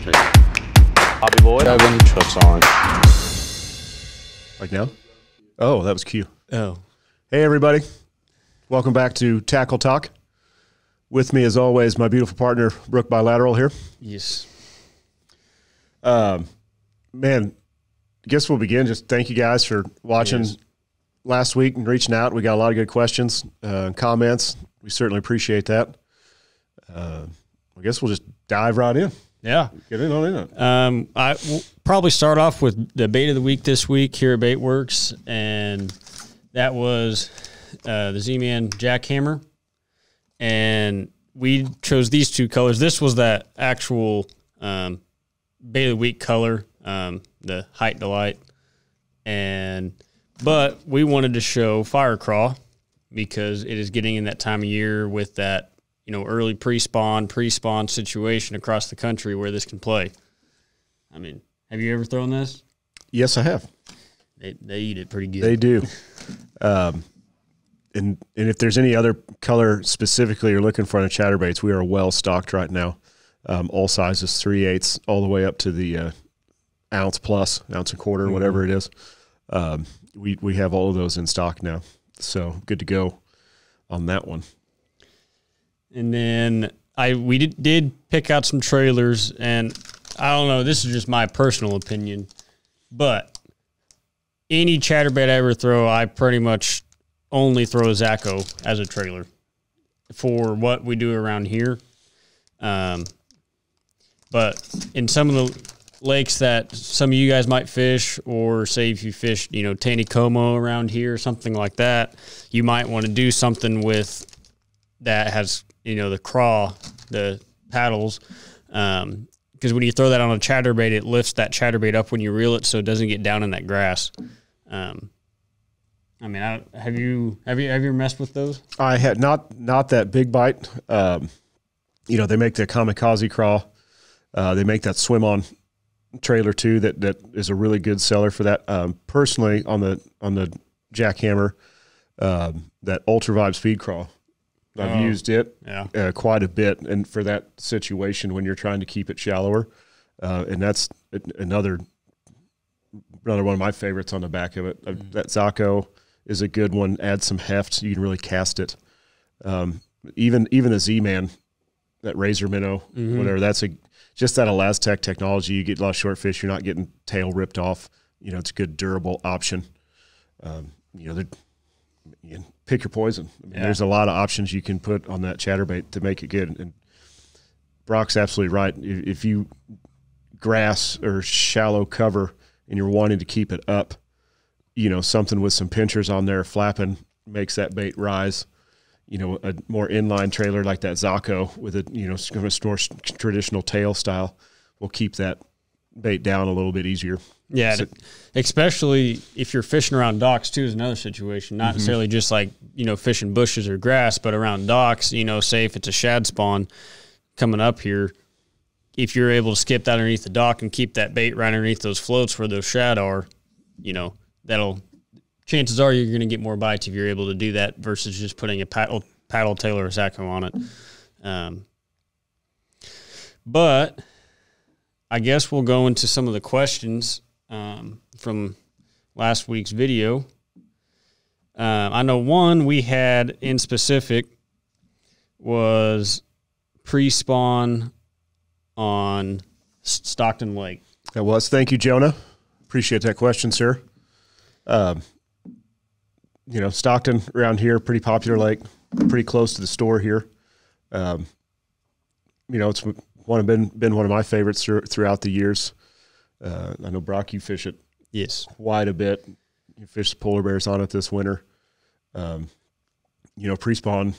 Bobby Boy. 7 trips on. Like now? Oh, that was cute. Oh. Hey, everybody. Welcome back to Tackle Talk. With me, as always, my beautiful partner, Brooke Bilateral here. Yes. Man, I guess we'll begin. Just thank you guys for watching last week and reaching out. We got a lot of good questions and comments. We certainly appreciate that. I guess we'll just dive right in. Yeah. Get in on it. I will probably start off with the bait of the week this week here at BaitWorks, and that was the Z-Man Jackhammer. And we chose these two colors. This was that actual bait of the week color, the Height Delight. But we wanted to show Fire Craw because it is getting in that time of year with that, early pre-spawn situation across the country where this can play. I mean, have you ever thrown this? Yes, I have. They eat it pretty good. They do. And if there's any other color specifically you're looking for on a chatterbaits, we are well stocked right now. All sizes, 3/8 all the way up to the ounce plus, ounce and quarter, whatever it is. We have all of those in stock now. So good to go on that one. And then we did pick out some trailers, and I don't know, this is just my personal opinion, but any chatterbait I ever throw, I pretty much only throw a Zacho as a trailer for what we do around here. But in some of the lakes that some of you guys might fish, or say if you fish, Taneycomo around here, something like that, you might want to do something with that has, the craw, the paddles, because when you throw that on a chatterbait, it lifts that chatterbait up when you reel it, so it doesn't get down in that grass. Have you ever messed with those? I had not that big bite. They make the kamikaze craw. They make that swim on trailer too. That is a really good seller for that. Personally, on the jackhammer, that Ultra Vibe speed craw. I've used it quite a bit, and for that situation when you're trying to keep it shallower, and that's another one of my favorites on the back of it. That Zacho is a good one. Add some heft, you can really cast it. Even the Z-Man, that razor minnow, whatever. That's just that Elastec technology. You get a lot of short fish. You're not getting tail ripped off. It's a good durable option. Pick your poison. There's a lot of options you can put on that chatterbait to make it good. And Brock's absolutely right. If you grass or shallow cover and you're wanting to keep it up, something with some pinchers on there flapping makes that bait rise. A more inline trailer like that Zacho with a, more traditional tail style will keep that bait down a little bit easier. Yeah, especially if you're fishing around docks too is another situation. Not necessarily just like, fishing bushes or grass, but around docks, say if it's a shad spawn coming up here, if you're able to skip that underneath the dock and keep that bait right underneath those floats where those shad are, chances are you're going to get more bites if you're able to do that versus just putting a paddle tail or a Zacho on it. But I guess we'll go into some of the questions from last week's video. I know one we had in specific was pre-spawn on Stockton Lake. That was. Thank you, Jonah. Appreciate that question, sir. Stockton around here, pretty popular lake, pretty close to the store here. It's been one of my favorites throughout the years. I know, Brock, you fish it quite a bit. You fished the polar bears on it this winter. Pre-spawn,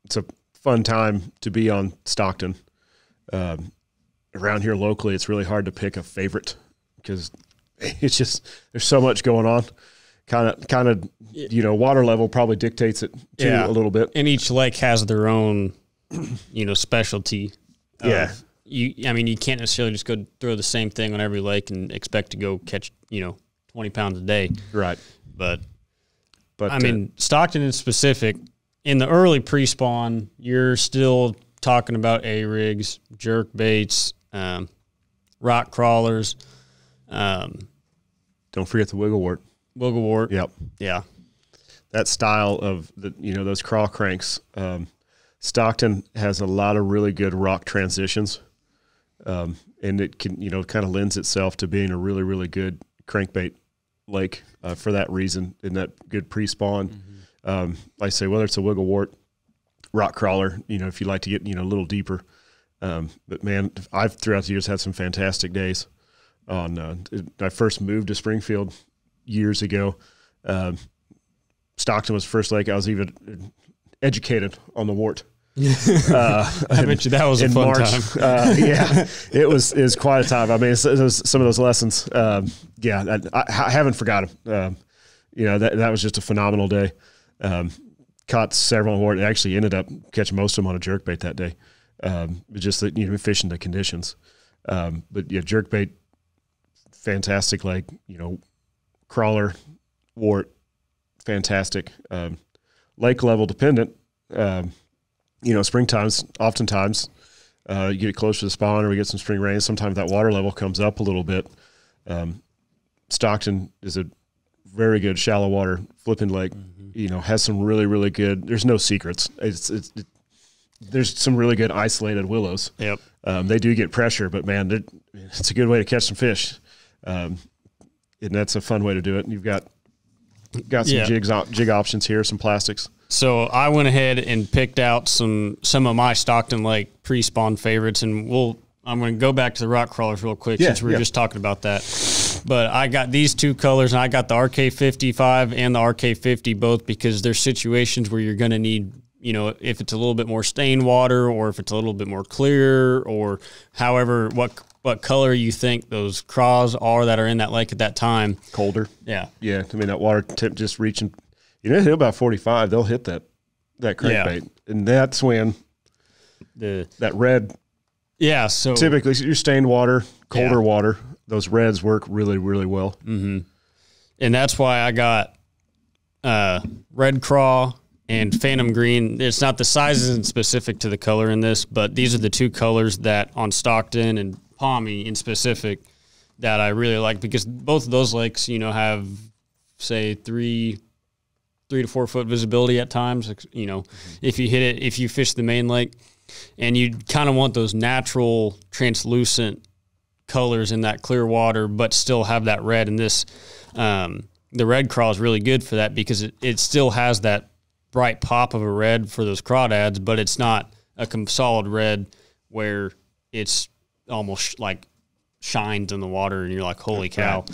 it's a fun time to be on Stockton. Around here locally, it's really hard to pick a favorite because it's just there's so much going on. Kind of, water level probably dictates it too a little bit. And each lake has their own, specialty. You can't necessarily just go throw the same thing on every lake and expect to go catch, 20 pounds a day. Right. But Stockton in specific, in the early pre-spawn, you're still talking about A-rigs, jerk baits, rock crawlers. Don't forget the wigglewort. Wigglewort. Yep. Yeah. That style of those crawl cranks. Stockton has a lot of really good rock transitions, and it can kind of lends itself to being a really, really good crankbait lake for that reason. In that good pre-spawn, like I say, whether it's a wigglewort, rock crawler, if you like to get a little deeper. But man, I've throughout the years had some fantastic days. I first moved to Springfield years ago. Stockton was the first lake I was even educated on the wort. I bet you that was a fun time. Yeah, it was quite a time. I mean, it was some of those lessons. Yeah, I haven't forgotten. That was just a phenomenal day. Caught several on wort. Actually ended up catching most of them on a jerkbait that day. Just fishing the conditions. But yeah, jerkbait, fantastic. Like crawler, wort, fantastic. Lake level dependent. Springtime's oftentimes you get close to the spawn or we get some spring rain. Sometimes that water level comes up a little bit. Stockton is a very good shallow water flipping lake. Has some really, really good. There's no secrets. There's some really good isolated willows. Yep. They do get pressure, but man, it's a good way to catch some fish. And that's a fun way to do it. And you've got some jig options here, some plastics. So I went ahead and picked out some of my Stockton Lake pre-spawn favorites, and I'm going to go back to the rock crawlers real quick since we were just talking about that. But I got these two colors, and I got the RK55 and the RK50 both because there's situations where you're going to need, if it's a little bit more stained water or if it's a little bit more clear or however, what color you think those craws are that are in that lake at that time. Colder. Yeah. Yeah. I mean, that water tip just reaching, hit about 45, they'll hit that crankbait. Yeah. And that's when that red. Yeah. So typically your stained water, colder water, those reds work really, really well. Mm-hmm. And that's why I got red craw and phantom green. It's not, the size isn't specific to the color in this, but these are the two colors that on Stockton and Palmy in specific that I really like because both of those lakes, have say 3 to 4 foot visibility at times. If you hit it, if you fish the main lake, and you kind of want those natural translucent colors in that clear water, but still have that red. And this, the red craw is really good for that because it still has that bright pop of a red for those crawdads, but it's not a solid red where it's almost like shines in the water and you're like, holy cow.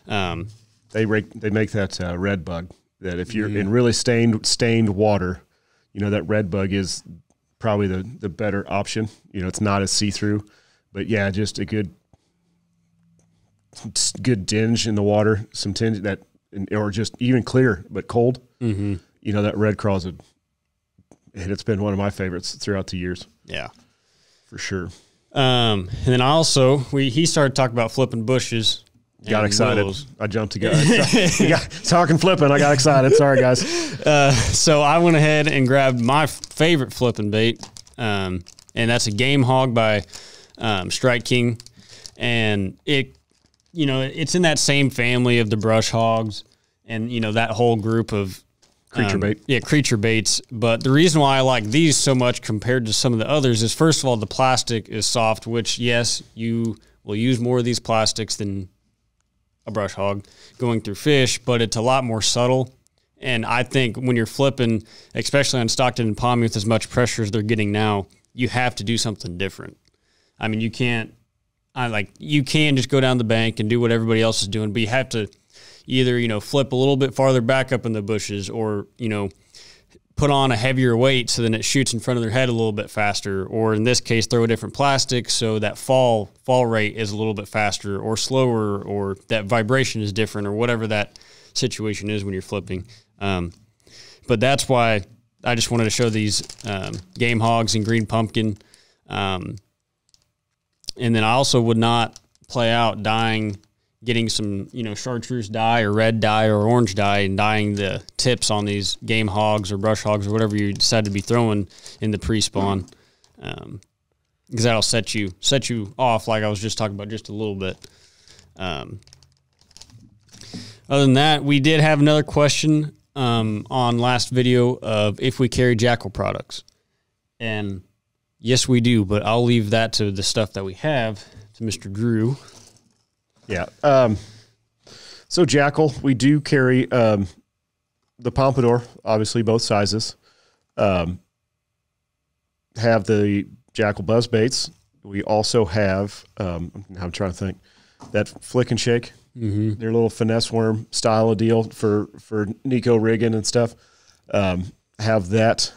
They make that red bug that if you're in really stained water, that red bug is probably the better option. It's not as see-through, but yeah, just a good dinge in the water, some tinge or just even clear but cold. Mm-hmm. That red craw's it's been one of my favorites throughout the years. Yeah, for sure. And then he started talking about flipping bushes. Got excited. Willows. I jumped to go. Talking flipping, I got excited. Sorry, guys. So I went ahead and grabbed my favorite flipping bait, and that's a game hog by Strike King. And it's in that same family of the brush hogs and, that whole group of creature bait. Yeah, creature baits. But the reason why I like these so much compared to some of the others is, first of all, the plastic is soft, which, yes, you will use more of these plastics than a brush hog going through fish, but it's a lot more subtle. And I think when you're flipping, especially on Stockton and Palmy with as much pressure as they're getting now, you have to do something different. I mean, you can just go down the bank and do what everybody else is doing, but you have to either, flip a little bit farther back up in the bushes or, put on a heavier weight so then it shoots in front of their head a little bit faster, or in this case, throw a different plastic so that fall rate is a little bit faster or slower, or that vibration is different, or whatever that situation is when you're flipping. But that's why I just wanted to show these game hogs and green pumpkin. And then I also would not play out getting some, chartreuse dye or red dye or orange dye and dyeing the tips on these game hogs or brush hogs or whatever you decide to be throwing in the pre-spawn. because that'll set you off, like I was just talking about just a little bit. Other than that, we did have another question on last video of if we carry Jackal products. And yes, we do, but I'll leave that to the stuff that we have to Mr. Drew. Yeah. So Jackal, we do carry the Pompadour, obviously both sizes. Have the Jackal buzz baits. We also have, I'm trying to think, that flick and shake. Mm-hmm. Their little finesse worm style of deal for Nico rigging and stuff. Have that.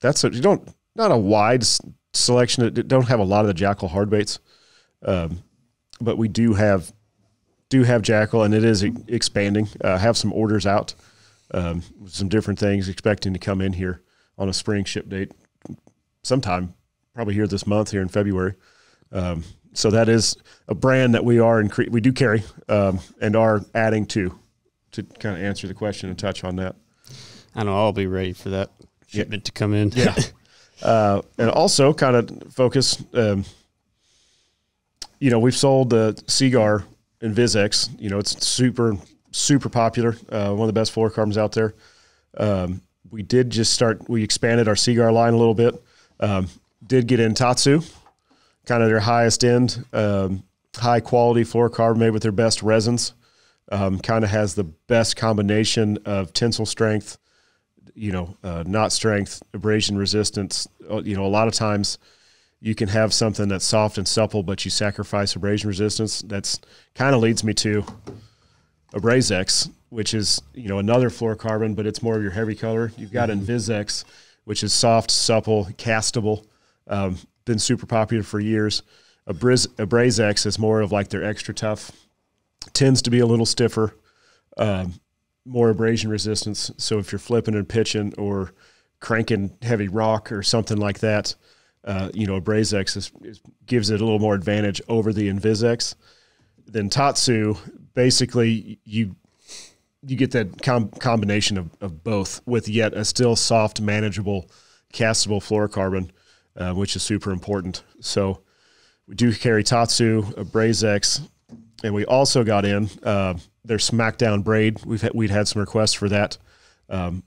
That's not a wide selection. Don't have a lot of the Jackal hard baits, but we do have Jackal, and it is expanding. Have some orders out, some different things expecting to come in here on a spring ship date sometime, probably here this month, here in February. So that is a brand that we do carry and are adding to kind of answer the question and touch on that. I know I'll be ready for that shipment to come in. Yeah. And also kind of focus, we've sold the Seaguar and VizX. It's super, super popular. One of the best fluorocarbons out there. We expanded our Seaguar line a little bit. Did get in Tatsu, kind of their highest end, high quality fluorocarbon made with their best resins. Kind of has the best combination of tensile strength, knot strength, abrasion resistance. A lot of times you can have something that's soft and supple, but you sacrifice abrasion resistance. That's kind of leads me to a WrX, which is, another fluorocarbon, but it's more of your heavy color. You've got VizX, which is soft, supple, castable, been super popular for years. A WrX is more of like their extra tough, tends to be a little stiffer, more abrasion resistance. So if you're flipping and pitching or cranking heavy rock or something like that, a WrX gives it a little more advantage over the VizX. Then Tatsu, basically you get that combination of both with yet a still soft, manageable, castable fluorocarbon, which is super important. So we do carry Tatsu, a WrX, and we also got in their Smackdown braid. We'd had some requests for that.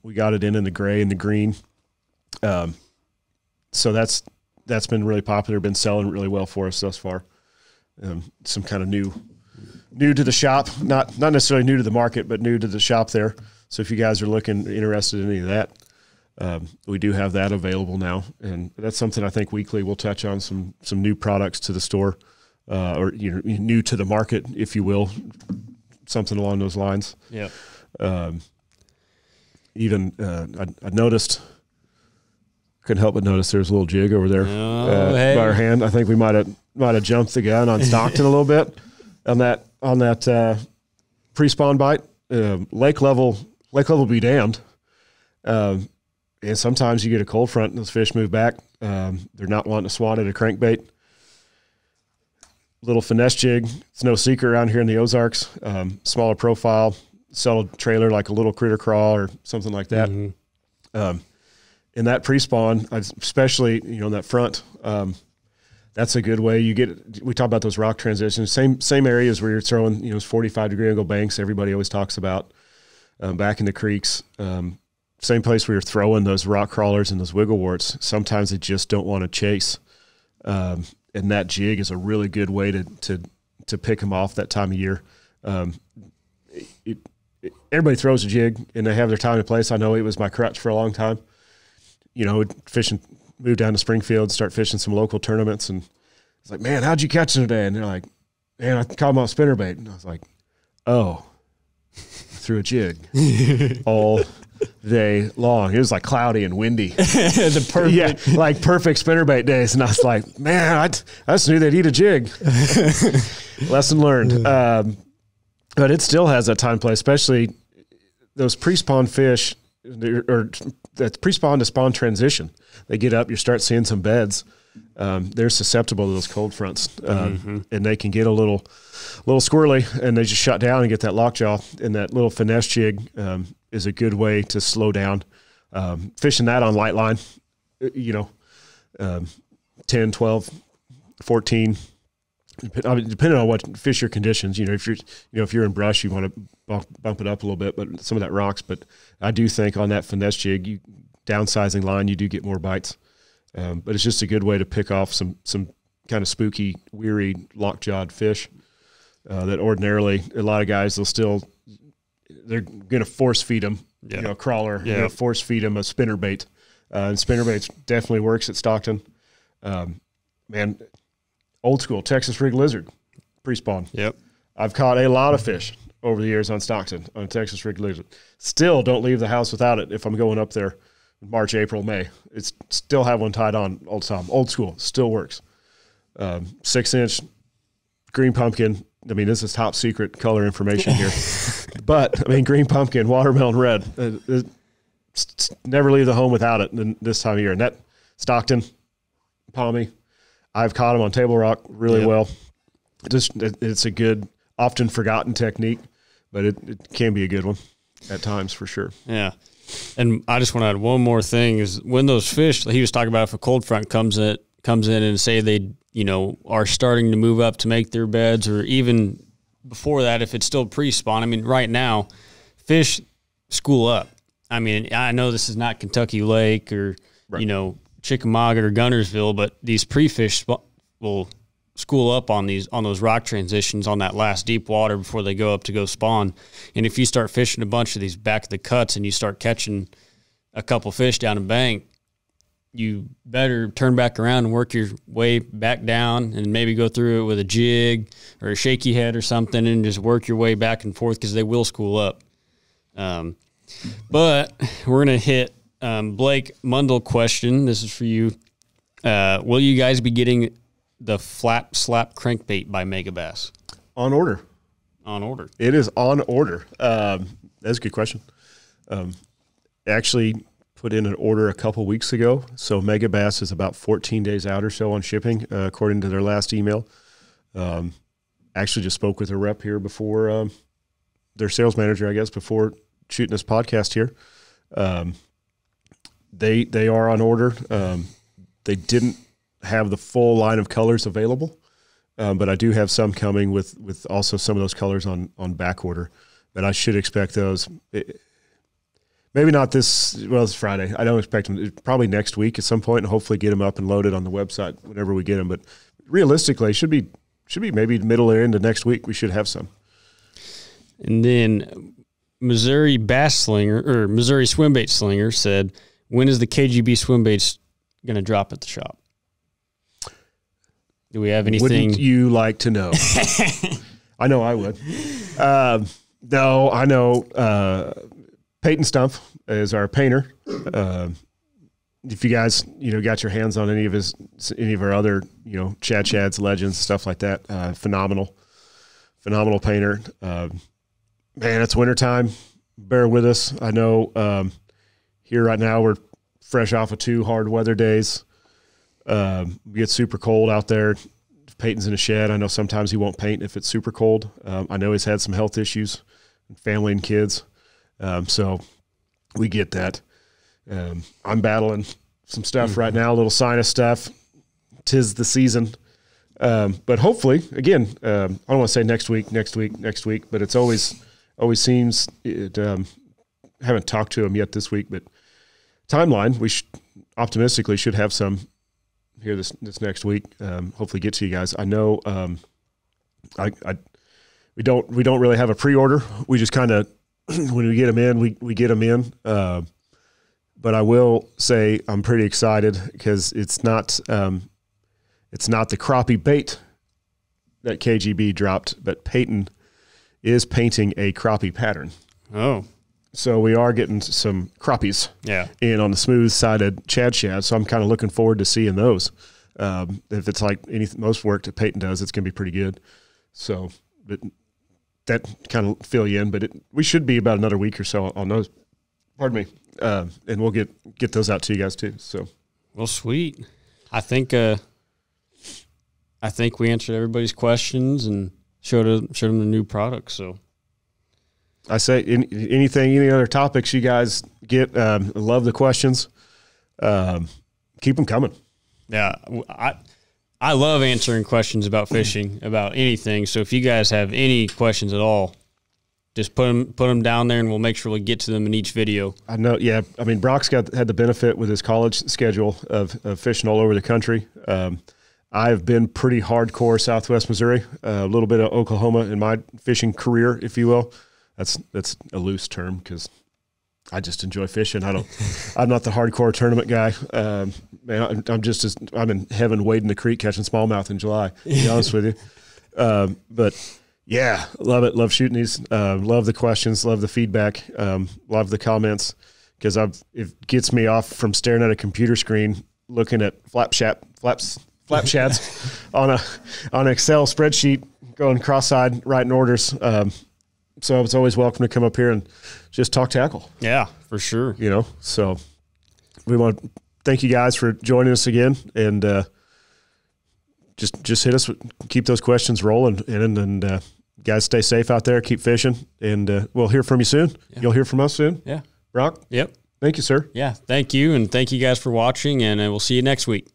We got it in the gray and the green. So that's been really popular, been selling really well for us thus far. Some kind of new to the shop, not necessarily new to the market, but new to the shop there. So if you guys are interested in any of that, we do have that available now. And that's something I think weekly we'll touch on some new products to the store, or new to the market, if you will, something along those lines. Yeah. I noticed, couldn't help but notice there's a little jig over there by our hand. I think we might have jumped the gun on Stockton a little bit on that pre-spawn bite. Lake level be damned. And sometimes you get a cold front and those fish move back. They're not wanting to swat at a crankbait. Little finesse jig. It's no secret around here in the Ozarks. Smaller profile, sell a trailer like a little critter crawl or something like that. Mm-hmm. In that pre-spawn, especially, in that front, that's a good way. We talk about those rock transitions, same areas where you're throwing, 45-degree angle banks everybody always talks about, back in the creeks. Same place where you're throwing those rock crawlers and those wiggle warts. Sometimes they just don't want to chase. And that jig is a really good way to pick them off that time of year. Everybody throws a jig and they have their time and place. I know it was my crutch for a long time. Fishing, move down to Springfield, start fishing some local tournaments. And it's like, man, how'd you catch them today? And they're like, man, I caught them on spinnerbait. And I was like, oh, threw a jig all day long. It was like cloudy and windy. Perfect spinnerbait days. And I was like, man, I just knew they'd eat a jig. Lesson learned. But it still has that time play, especially those pre-spawn fish, or that pre-spawn to spawn transition. They get up, you start seeing some beds. They're susceptible to those cold fronts, and they can get a little squirrely, and they just shut down and get that lockjaw. And that little finesse jig is a good way to slow down. Fishing that on light line, 10, 12, 14. Depending on what fish your conditions, if you're in brush, you want to bump it up a little bit, but some of that rocks. But I do think on that finesse jig, downsizing line, you do get more bites. But it's just a good way to pick off some kind of spooky, weary, lock-jawed fish that ordinarily a lot of guys they're going to force feed them, a crawler, force feed them a spinnerbait. And spinnerbaits definitely works at Stockton. Man, old school Texas rig lizard pre-spawn. Yep. I've caught a lot of fish over the years on Stockton on Texas rig lizard. Still don't leave the house without it if I'm going up there March, April, May. It's still have one tied on all the time. Old school, still works. 6-inch green pumpkin. I mean, this is top secret color information here. But, I mean, green pumpkin, watermelon red. Never leave the home without it this time of year. And that Stockton, palmy, I've caught them on table rock really well. It's a good, often forgotten technique, but it can be a good one at times for sure. Yeah. And I just want to add one more thing is when those fish, he was talking about if a cold front comes in and say they, are starting to move up to make their beds, or even before that, if it's still pre-spawn. I mean, right now, fish school up. I mean, I know this is not Kentucky Lake or, Chickamauga or Gunnersville, but these pre-fish will school up on those rock transitions on that last deep water before they go up to go spawn. And if you start fishing a bunch of these back of the cuts and you start catching a couple fish down a bank, you better turn back around and work your way back down and maybe go through it with a jig or a shaky head or something and just work your way back and forth because they will school up. But we're going to hit Blake Mundell question. This is for you. Will you guys be getting the Flap Slap crankbait by Megabass? On order. On order. It is on order. That's a good question. Actually put in an order a couple weeks ago. So Megabass is about 14 days out or so on shipping, according to their last email. Actually just spoke with a rep here before, their sales manager, I guess, before shooting this podcast here. They are on order. They didn't have the full line of colors available, but I do have some coming with also some of those colors on back order. But I should expect those. Maybe not it's Friday. I don't expect them. Probably next week at some point, and hopefully get them up and loaded on the website whenever we get them. But realistically, should be maybe middle or end of next week. We should have some. And then Missouri Bass Slinger or Missouri Swimbait Slinger said, when is the KGB Swimbaits going to drop at the shop? Do we have anything? Wouldn't you like to know? I know I would. No, I know Peyton Stump is our painter. If you guys, got your hands on any of our other, Chads, Legends, stuff like that, phenomenal painter. Man, it's wintertime. Bear with us. I know here right now we're fresh off of 2 hard weather days. We get super cold out there. Peyton's in a shed. I know sometimes he won't paint if it's super cold. I know he's had some health issues, family and kids. So we get that. I'm battling some stuff right now, a little sinus stuff. 'Tis the season. But hopefully, again, I don't want to say next week, but it's always seems it, haven't talked to him yet this week, but timeline, we optimistically should have some here this next week. Hopefully get to you guys. I know we don't really have a pre-order. We just kind of when we get them in, we get them in. But I will say I'm pretty excited because it's not the crappie bait that KGB dropped, but Peyton is painting a crappie pattern. Oh. So we are getting some crappies in on the smooth-sided shad. So I'm kind of looking forward to seeing those. If it's like most work that Peyton does, it's going to be pretty good. So that kind of fill you in. But we should be about another week or so on those. Pardon me. And we'll get those out to you guys too. So, well, sweet. I think we answered everybody's questions and showed them the new products. So I say any other topics you guys get, love the questions. Keep them coming. Yeah, I love answering questions about fishing, about anything. So if you guys have any questions at all, just put them down there, and we'll make sure we get to them in each video. I know, yeah. I mean, Brock's had the benefit with his college schedule of fishing all over the country. I've been pretty hardcore Southwest Missouri, a little bit of Oklahoma in my fishing career, if you will. That's a loose term because I just enjoy fishing. I'm not the hardcore tournament guy. Man, I'm in heaven wading the creek catching smallmouth in July, to be honest with you. But yeah, love it. Love shooting these. Love the questions. Love the feedback. Love the comments because it gets me off from staring at a computer screen looking at flapshats on an Excel spreadsheet, going cross-eyed writing orders. So it's always welcome to come up here and just talk tackle. Yeah, for sure. You know, so we want to thank you guys for joining us again, and just hit us, keep those questions rolling, and guys, stay safe out there, keep fishing, and we'll hear from you soon. Yeah. You'll hear from us soon. Yeah. Brock? Yep. Thank you, sir. Yeah, thank you, and thank you guys for watching, and we'll see you next week.